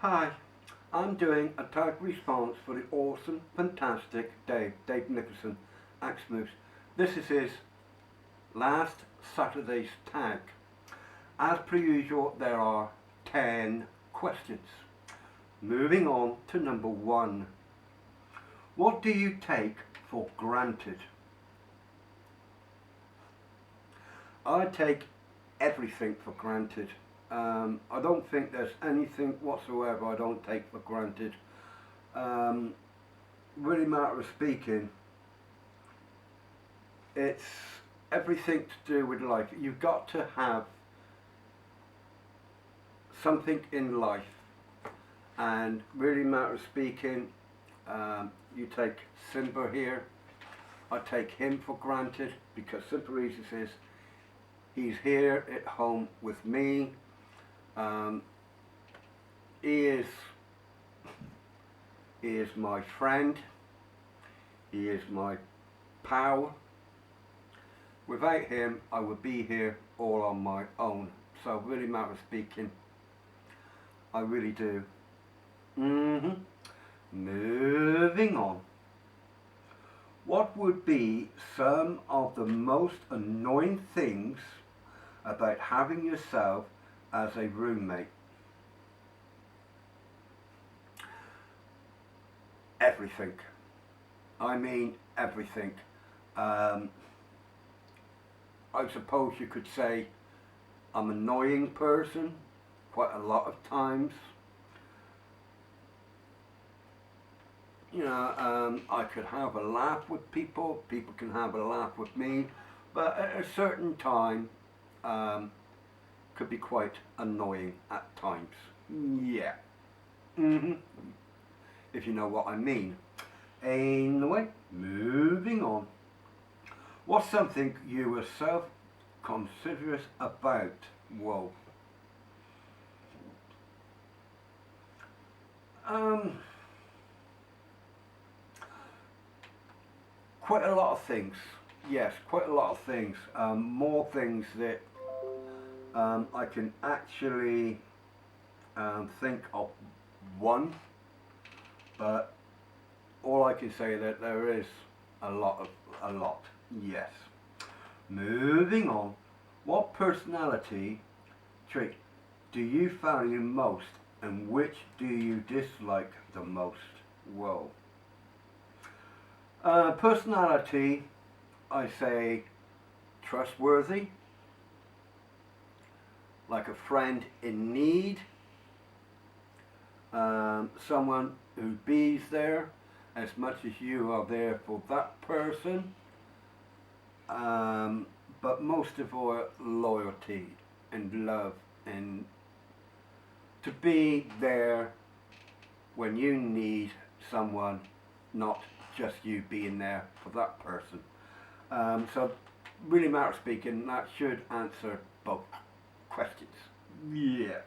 Hi, I'm doing a tag response for the awesome, fantastic Dave Nicholson, Axe Moose. This is his last Saturday's tag. As per usual, there are 10 questions. Moving on to number 1. What do you take for granted? I take everything for granted. I don't think there's anything whatsoever I don't take for granted. Um, really matter of speaking, it's everything to do with life. You've got to have something in life, and really matter of speaking, you take Simba here. I take him for granted because simple reason is he's here at home with me. Um, he is my friend. He is my pal. Without him, I would be here all on my own. So really matter of speaking, I really do. Moving on. What would be some of the most annoying things about having yourself as a roommate? Everything. I mean everything. Um, I suppose you could say I'm an annoying person quite a lot of times. I could have a laugh with people, people can have a laugh with me, but at a certain time, could be quite annoying at times. Yeah. hmm If you know what I mean. Anyway, moving on. What's something you were self-considerate about? Whoa. Um, Quite a lot of things. Yes, quite a lot of things. More things that I can actually think of one, but all I can say that there is a lot. Yes. Moving on. What personality trait do you value most, and which do you dislike the most? Whoa. Personality, I say trustworthy, like a friend in need, someone who bees there as much as you are there for that person, but most of all loyalty and love, and to be there when you need someone, not just you being there for that person. So really matter of speaking, that should answer both questions. Yeah.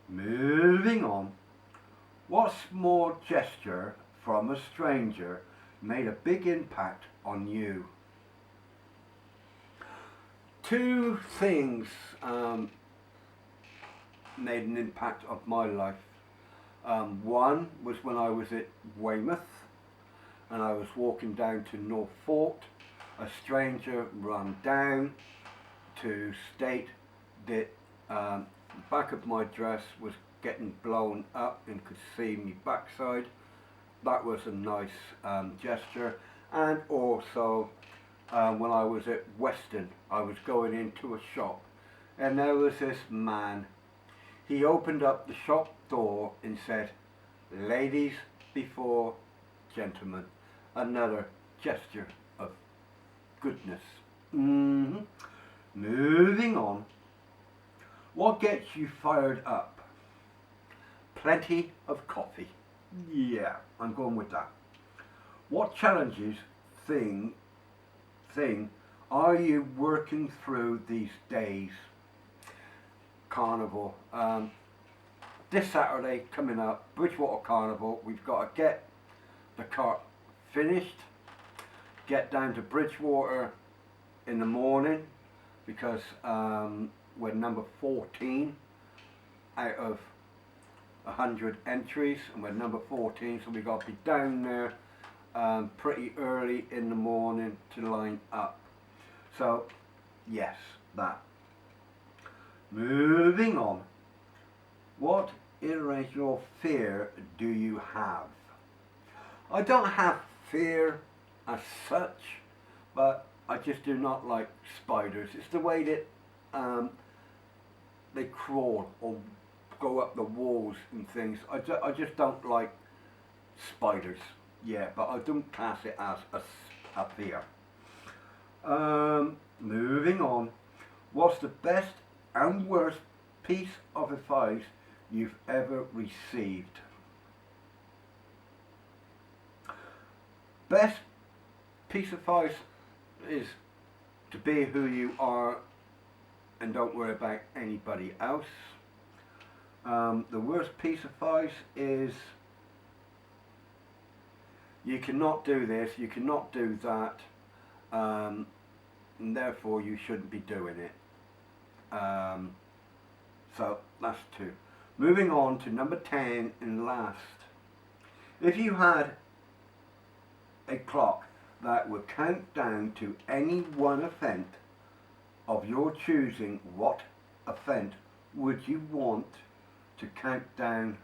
Moving on. What small gesture from a stranger made a big impact on you? Two things made an impact of my life. One was when I was at Weymouth and I was walking down to North Fort. A stranger ran down to state that the back of my dress was getting blown up and could see me backside. That was a nice gesture. And also when I was at Weston, I was going into a shop and there was this man. He opened up the shop door and said, "Ladies before gentlemen." Another gesture of goodness. Moving on. What gets you fired up? Plenty of coffee. Yeah, I'm going with that. What challenges thing are you working through these days? Carnival. This Saturday coming up, Bridgewater Carnival. We've got to get the cart finished, get down to Bridgewater in the morning because we're number 14 out of 100 entries, and we're number 14, so we got to be down there pretty early in the morning to line up. So yes, that. Moving on. What irrational fear do you have? I don't have fear as such, but I just do not like spiders. It's the way that they crawl or go up the walls and things. I just don't like spiders. Yeah, but I don't class it as a fear. Moving on. What's the best and worst piece of advice you've ever received? Best piece of advice is to be who you are and don't worry about anybody else. The worst piece of advice is you cannot do this, you cannot do that, and therefore you shouldn't be doing it. So that's 2. Moving on to number 10 and last. If you had a clock that would count down to any one event of your choosing, what event would you want to count down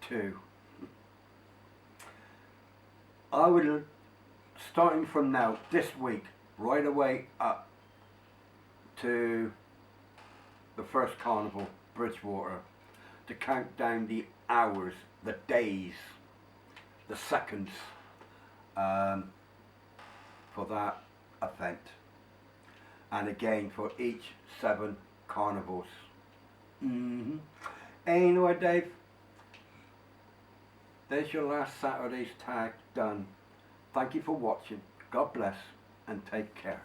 to? I would, starting from now, this week, right away up to the first carnival, Bridgewater, to count down the hours, the days, the seconds for that event, and again for each 7 carnivals. Anyway, Dave, there's your last Saturday's tag done. Thank you for watching. God bless and take care.